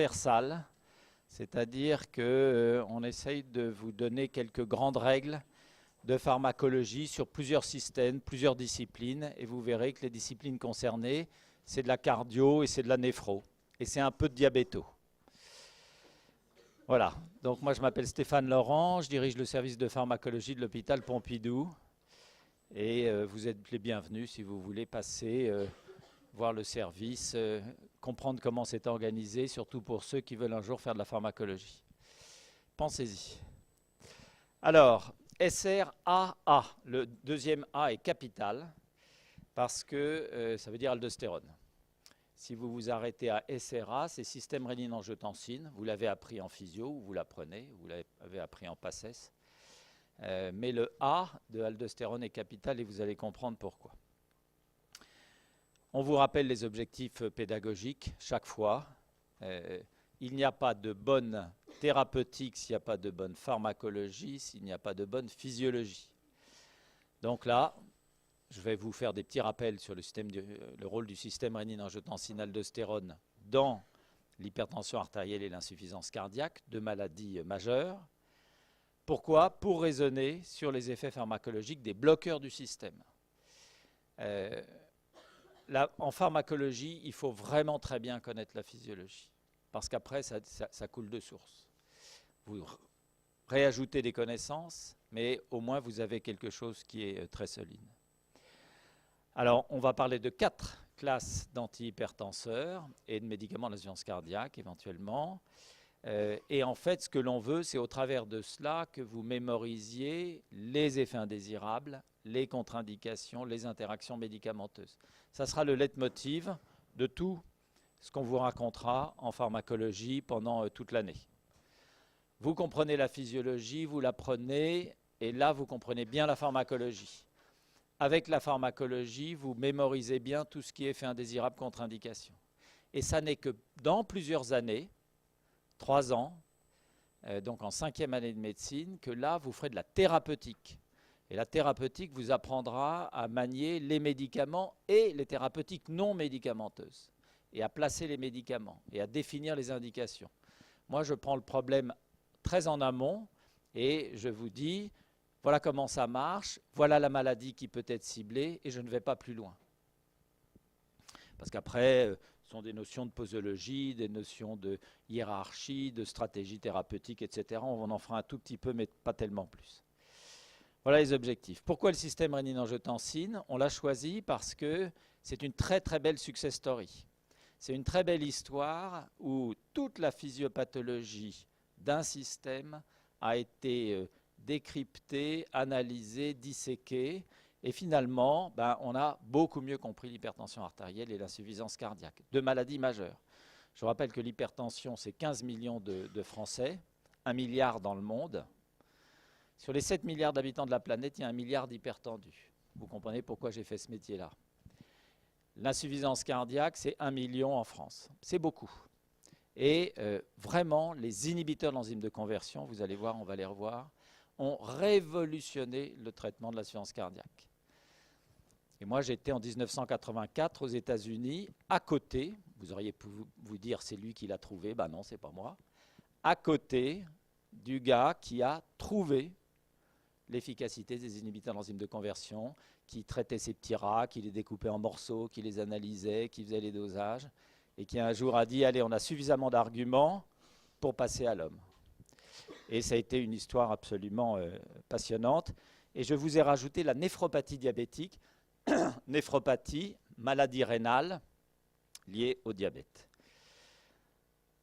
transversale, c'est-à-dire qu'on essaye de vous donner quelques grandes règles de pharmacologie sur plusieurs systèmes, plusieurs disciplines, et vous verrez que les disciplines concernées, c'est de la cardio et c'est de la néphro, et c'est un peu de diabéto. Voilà, donc moi je m'appelle Stéphane Laurent, je dirige le service de pharmacologie de l'hôpital Pompidou, et vous êtes les bienvenus si vous voulez passer voir le service, comprendre comment c'est organisé, surtout pour ceux qui veulent un jour faire de la pharmacologie. Pensez-y. Alors, SRAA, le deuxième A est capital, parce que ça veut dire aldostérone. Si vous vous arrêtez à SRA, c'est système rénine-angiotensine. Vous l'avez appris en physio, ou vous l'apprenez, vous l'avez appris en PACES. Mais le A de aldostérone est capital et vous allez comprendre pourquoi. On vous rappelle les objectifs pédagogiques chaque fois. Il n'y a pas de bonne thérapeutique s'il n'y a pas de bonne pharmacologie, s'il n'y a pas de bonne physiologie. Donc là, je vais vous faire des petits rappels sur le rôle du système rénine-angiotensine-aldostérone dans l'hypertension artérielle et l'insuffisance cardiaque, deux maladies majeures. Pourquoi? Pour raisonner sur les effets pharmacologiques des bloqueurs du système. En pharmacologie, il faut vraiment très bien connaître la physiologie, parce qu'après, ça coule de source. Vous réajoutez des connaissances, mais au moins vous avez quelque chose qui est très solide. Alors, on va parler de 4 classes d'antihypertenseurs et de médicaments d'insuffisance cardiaque éventuellement. Et en fait, ce que l'on veut, c'est au travers de cela que vous mémorisiez les effets indésirables, les contre-indications, les interactions médicamenteuses. Ça sera le leitmotiv de tout ce qu'on vous racontera en pharmacologie pendant toute l'année. Vous comprenez la physiologie, vous l'apprenez, et là, vous comprenez bien la pharmacologie. Avec la pharmacologie, vous mémorisez bien tout ce qui est effet indésirable, contre-indication. Et ça n'est que dans plusieurs années, 3 ans, donc en 5e année de médecine, que là, vous ferez de la thérapeutique. Et la thérapeutique vous apprendra à manier les médicaments et les thérapeutiques non médicamenteuses, et à placer les médicaments, et à définir les indications. Moi, je prends le problème très en amont, et je vous dis, voilà comment ça marche, voilà la maladie qui peut être ciblée, et je ne vais pas plus loin. Parce qu'après, ce sont des notions de posologie, des notions de hiérarchie, de stratégie thérapeutique, etc. On en fera un tout petit peu, mais pas tellement plus. Voilà les objectifs. Pourquoi le système rénine-angiotensine? On l'a choisi parce que c'est une très très belle success story. C'est une très belle histoire où toute la physiopathologie d'un système a été décryptée, analysée, disséquée. Et finalement, on a beaucoup mieux compris l'hypertension artérielle et l'insuffisance cardiaque. 2 maladies majeures. Je vous rappelle que l'hypertension, c'est 15 millions de Français, 1 milliard dans le monde. Sur les 7 milliards d'habitants de la planète, il y a 1 milliard d'hypertendus. Vous comprenez pourquoi j'ai fait ce métier-là. L'insuffisance cardiaque, c'est 1 million en France. C'est beaucoup. Et vraiment, les inhibiteurs de l'enzyme de conversion, vous allez voir, on va les revoir, ont révolutionné le traitement de l'insuffisance cardiaque. Et moi, j'étais en 1984 aux États-Unis, à côté, vous auriez pu vous dire c'est lui qui l'a trouvé, ben non, c'est pas moi, à côté du gars qui a trouvé l'efficacité des inhibiteurs de l'enzyme de conversion, qui traitait ces petits rats, qui les découpait en morceaux, qui les analysait, qui faisait les dosages, et qui un jour a dit, allez, on a suffisamment d'arguments pour passer à l'homme. Et ça a été une histoire absolument passionnante. Et je vous ai rajouté la néphropathie diabétique, néphropathie, maladie rénale liée au diabète.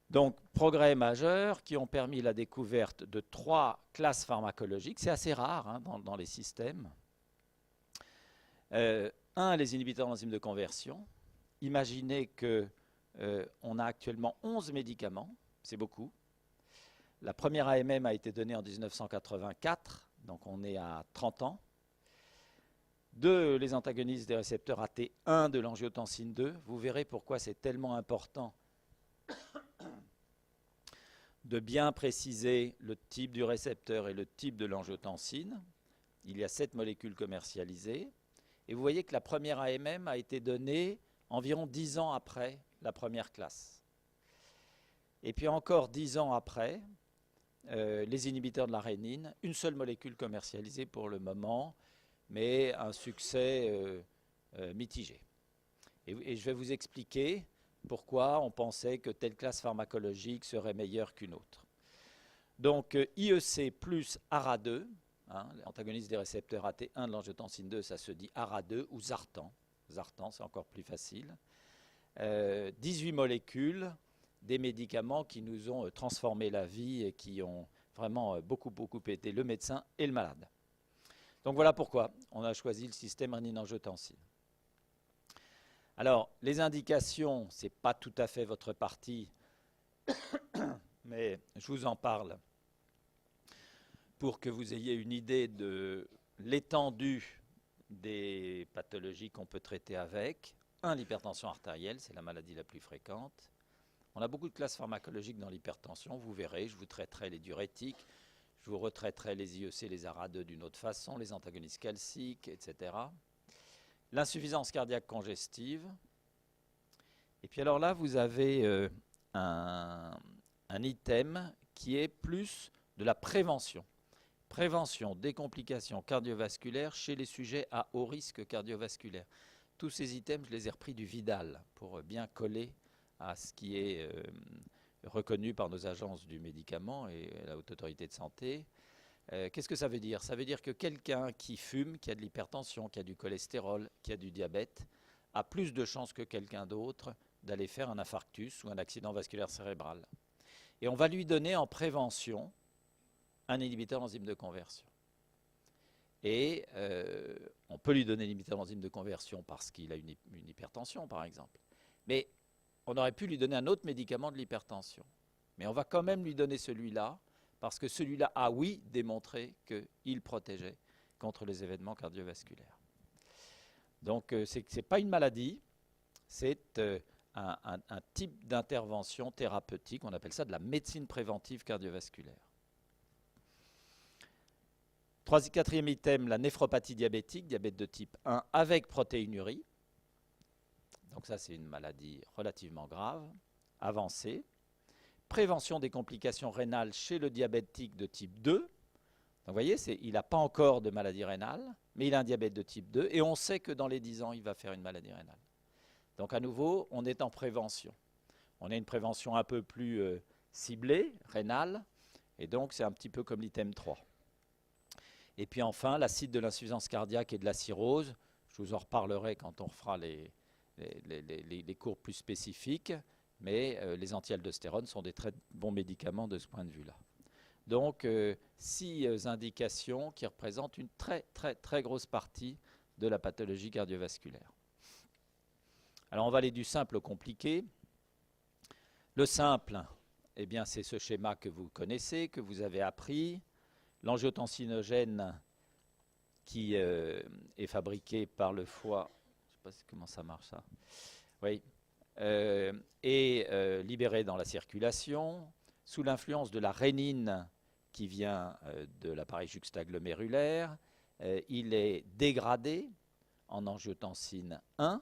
Donc, progrès majeurs qui ont permis la découverte de 3 classes pharmacologiques. C'est assez rare dans les systèmes. 1, les inhibiteurs d'enzyme de conversion. Imaginez qu'on a actuellement 11 médicaments, c'est beaucoup. La première AMM a été donnée en 1984, donc on est à 30 ans. 2, les antagonistes des récepteurs AT1 de l'angiotensine 2. Vous verrez pourquoi c'est tellement important de bien préciser le type du récepteur et le type de l'angiotensine. Il y a 7 molécules commercialisées. Et vous voyez que la première AMM a été donnée environ 10 ans après la première classe. Et puis encore 10 ans après, les inhibiteurs de la rénine, une seule molécule commercialisée pour le moment, mais un succès mitigé. Et je vais vous expliquer pourquoi on pensait que telle classe pharmacologique serait meilleure qu'une autre. Donc IEC plus ARA2, l'antagoniste des récepteurs AT1 de l'angiotensine 2, ça se dit ARA2 ou Zartan. Zartan, c'est encore plus facile. 18 molécules, des médicaments qui nous ont transformé la vie et qui ont vraiment beaucoup aidé le médecin et le malade. Donc voilà pourquoi on a choisi le système rénine-angiotensine. Alors, les indications, ce n'est pas tout à fait votre partie, mais je vous en parle pour que vous ayez une idée de l'étendue des pathologies qu'on peut traiter avec. L'hypertension artérielle, c'est la maladie la plus fréquente. On a beaucoup de classes pharmacologiques dans l'hypertension, vous verrez, je vous traiterai les diurétiques, je vous retraiterai les IEC, les ARA2 d'une autre façon, les antagonistes calciques, etc. L'insuffisance cardiaque congestive. Et puis alors là, vous avez un item qui est plus de la prévention. Prévention des complications cardiovasculaires chez les sujets à haut risque cardiovasculaire. Tous ces items, je les ai repris du Vidal pour bien coller à ce qui est reconnu par nos agences du médicament et la Haute Autorité de Santé. Qu'est-ce que ça veut dire? Ça veut dire que quelqu'un qui fume, qui a de l'hypertension, qui a du cholestérol, qui a du diabète, a plus de chances que quelqu'un d'autre d'aller faire un infarctus ou un accident vasculaire cérébral. Et on va lui donner en prévention un inhibiteur d'enzyme de conversion. Et on peut lui donner l'inhibiteur d'enzyme de conversion parce qu'il a une hypertension, par exemple. Mais on aurait pu lui donner un autre médicament de l'hypertension. Mais on va quand même lui donner celui-là, parce que celui-là a, oui, démontré qu'il protégeait contre les événements cardiovasculaires. Donc, ce n'est pas une maladie, c'est un type d'intervention thérapeutique, on appelle ça de la médecine préventive cardiovasculaire. Quatrième item, la néphropathie diabétique, diabète de type 1 avec protéinurie. Donc ça, c'est une maladie relativement grave, avancée. Prévention des complications rénales chez le diabétique de type 2. Donc vous voyez, il n'a pas encore de maladie rénale, mais il a un diabète de type 2, et on sait que dans les 10 ans, il va faire une maladie rénale. Donc à nouveau, on est en prévention. On a une prévention un peu plus ciblée, rénale, et donc c'est un petit peu comme l'item 3. Et puis enfin, l'acide de l'insuffisance cardiaque et de la cirrhose, je vous en reparlerai quand on refera les cours plus spécifiques, mais les anti-aldostérone sont des très bons médicaments de ce point de vue-là. Donc, 6 indications qui représentent une très grosse partie de la pathologie cardiovasculaire. Alors, on va aller du simple au compliqué. Le simple, eh bien, c'est ce schéma que vous connaissez, que vous avez appris. L'angiotensinogène qui est fabriqué par le foie, je ne sais pas comment ça marche ça, oui, est libéré dans la circulation sous l'influence de la rénine qui vient de l'appareil juxtaglomérulaire. Il est dégradé en angiotensine 1,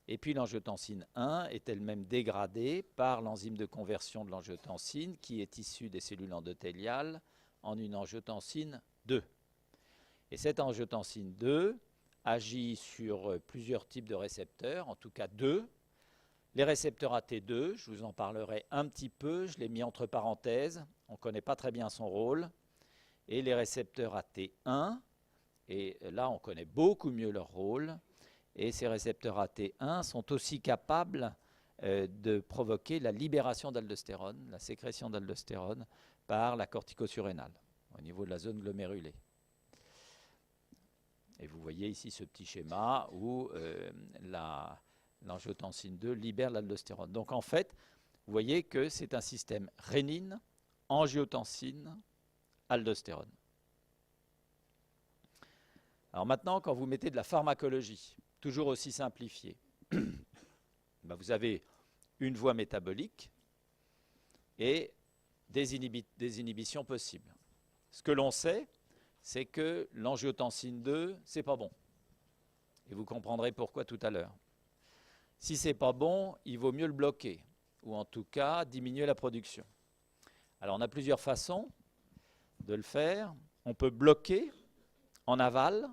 et puis l'angiotensine 1 est elle-même dégradée par l'enzyme de conversion de l'angiotensine qui est issue des cellules endothéliales en une angiotensine 2. Et cette angiotensine 2 agit sur plusieurs types de récepteurs, en tout cas 2. Les récepteurs AT2, je vous en parlerai un petit peu, je l'ai mis entre parenthèses, on ne connaît pas très bien son rôle. Et les récepteurs AT1, et là on connaît beaucoup mieux leur rôle. Et ces récepteurs AT1 sont aussi capables de provoquer la libération d'aldostérone, la sécrétion d'aldostérone, par la corticosurrénale, au niveau de la zone glomérulée. Et vous voyez ici ce petit schéma où l'angiotensine 2 libère l'aldostérone. Donc en fait, vous voyez que c'est un système rénine, angiotensine, aldostérone. Alors maintenant, quand vous mettez de la pharmacologie, toujours aussi simplifiée, ben vous avez une voie métabolique et des inhibitions possibles. Ce que l'on sait, c'est que l'angiotensine 2, c'est pas bon. Et vous comprendrez pourquoi tout à l'heure. Si c'est pas bon, il vaut mieux le bloquer. ou en tout cas diminuer la production. Alors on a plusieurs façons de le faire. On peut bloquer en aval,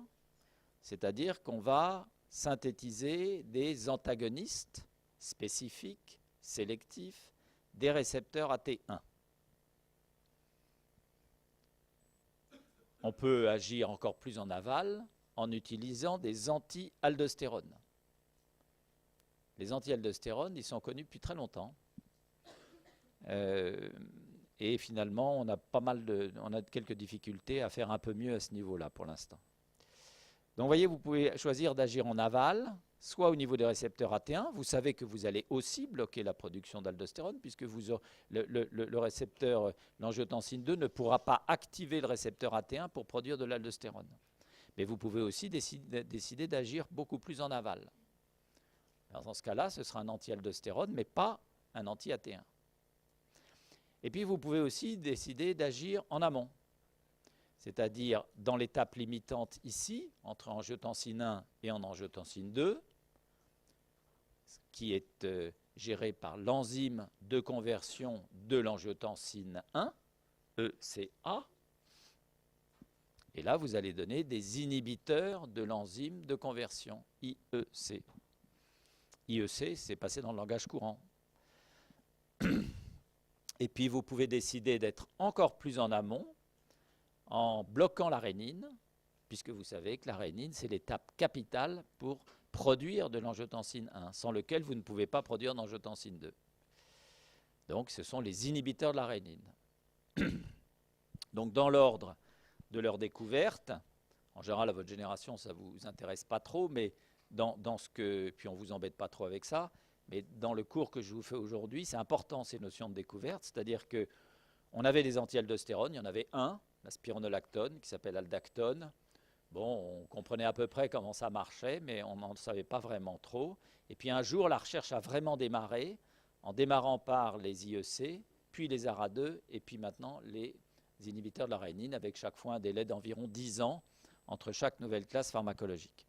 c'est-à-dire qu'on va synthétiser des antagonistes spécifiques, sélectifs, des récepteurs AT1. On peut agir encore plus en aval en utilisant des anti-aldostérones. Les anti-aldostérones, ils sont connus depuis très longtemps. Et finalement, on a quelques difficultés à faire un peu mieux à ce niveau-là pour l'instant. Donc, vous voyez, vous pouvez choisir d'agir en aval, soit au niveau des récepteurs AT1. Vous savez que vous allez aussi bloquer la production d'aldostérone, puisque le récepteur, l'angiotensine 2, ne pourra pas activer le récepteur AT1 pour produire de l'aldostérone. Mais vous pouvez aussi décider d'agir beaucoup plus en aval. Alors, dans ce cas-là, ce sera un anti-aldostérone, mais pas un anti-AT1. Et puis, vous pouvez aussi décider d'agir en amont, c'est-à-dire dans l'étape limitante ici, entre angiotensine 1 et en angiotensine 2, qui est gérée par l'enzyme de conversion de l'angiotensine 1, ECA. Et là, vous allez donner des inhibiteurs de l'enzyme de conversion, IEC. IEC, c'est passé dans le langage courant. Et puis, vous pouvez décider d'être encore plus en amont en bloquant la rénine, puisque vous savez que la rénine, c'est l'étape capitale pour produire de l'angiotensine 1, sans lequel vous ne pouvez pas produire d'angiotensine 2. Donc, ce sont les inhibiteurs de la rénine. Donc, dans l'ordre de leur découverte, en général, à votre génération, ça ne vous intéresse pas trop, mais puis on ne vous embête pas trop avec ça, mais dans le cours que je vous fais aujourd'hui, c'est important ces notions de découverte, c'est-à-dire qu'on avait des anti-aldostérones, il y en avait un, la spironolactone, qui s'appelle aldactone. Bon, on comprenait à peu près comment ça marchait, mais on n'en savait pas vraiment trop. Et puis un jour, la recherche a vraiment démarré, en démarrant par les IEC, puis les ARA2, et puis maintenant les inhibiteurs de la rénine, avec chaque fois un délai d'environ 10 ans entre chaque nouvelle classe pharmacologique.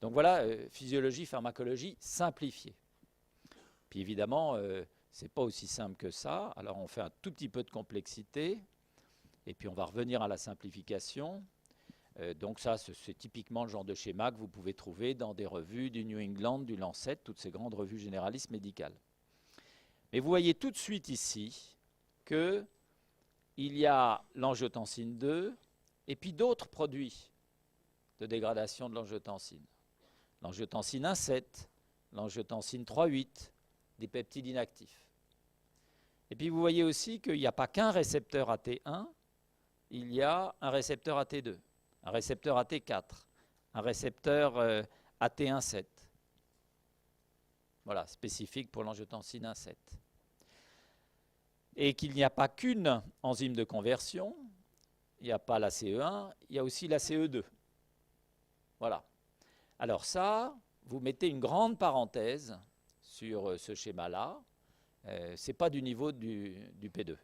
Donc voilà, physiologie, pharmacologie simplifiée. Puis évidemment, ce n'est pas aussi simple que ça. Alors on fait un tout petit peu de complexité, et puis on va revenir à la simplification. Donc ça, c'est typiquement le genre de schéma que vous pouvez trouver dans des revues du New England, du Lancet, toutes ces grandes revues généralistes médicales. Mais vous voyez tout de suite ici qu'il y a l'angiotensine 2 et puis d'autres produits de dégradation de l'angiotensine. L'angiotensine 1,7, l'angiotensine 3,8, des peptides inactifs. Et puis vous voyez aussi qu'il n'y a pas qu'un récepteur AT1, il y a un récepteur AT2, un récepteur AT4, un récepteur AT1,7. Voilà, spécifique pour l'angiotensine 1,7. Et qu'il n'y a pas qu'une enzyme de conversion, il n'y a pas la CE1, il y a aussi la CE2. Voilà. Alors ça, vous mettez une grande parenthèse sur ce schéma-là. Ce n'est pas du niveau du P2.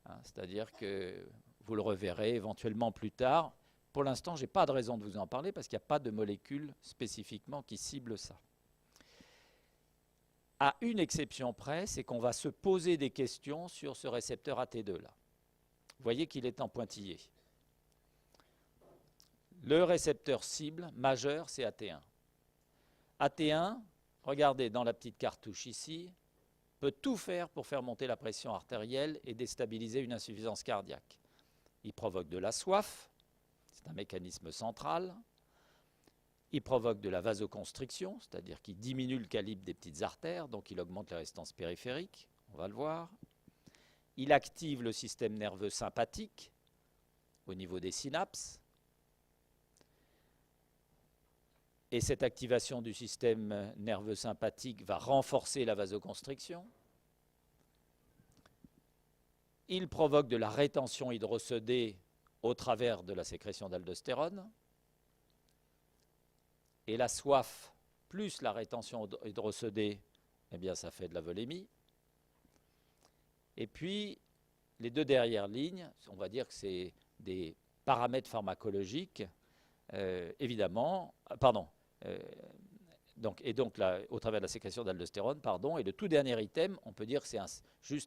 Hein, c'est-à-dire que vous le reverrez éventuellement plus tard. Pour l'instant, je n'ai pas de raison de vous en parler parce qu'il n'y a pas de molécule spécifiquement qui cible ça. À une exception près, c'est qu'on va se poser des questions sur ce récepteur AT2-là. Vous voyez qu'il est en pointillé. Le récepteur cible majeur, c'est AT1. AT1, regardez dans la petite cartouche ici, peut tout faire pour faire monter la pression artérielle et déstabiliser une insuffisance cardiaque. Il provoque de la soif, c'est un mécanisme central. Il provoque de la vasoconstriction, c'est-à-dire qu'il diminue le calibre des petites artères, donc il augmente les résistances périphériques, on va le voir. Il active le système nerveux sympathique au niveau des synapses. Et cette activation du système nerveux sympathique va renforcer la vasoconstriction. Il provoque de la rétention hydrosodée au travers de la sécrétion d'aldostérone. Et la soif plus la rétention hydrosodée, eh bien ça fait de la volémie. Et puis, les deux dernières lignes, on va dire que c'est des paramètres pharmacologiques, évidemment, Donc là, au travers de la sécrétion d'aldostérone, pardon. Et le tout dernier item, on peut dire que c'est juste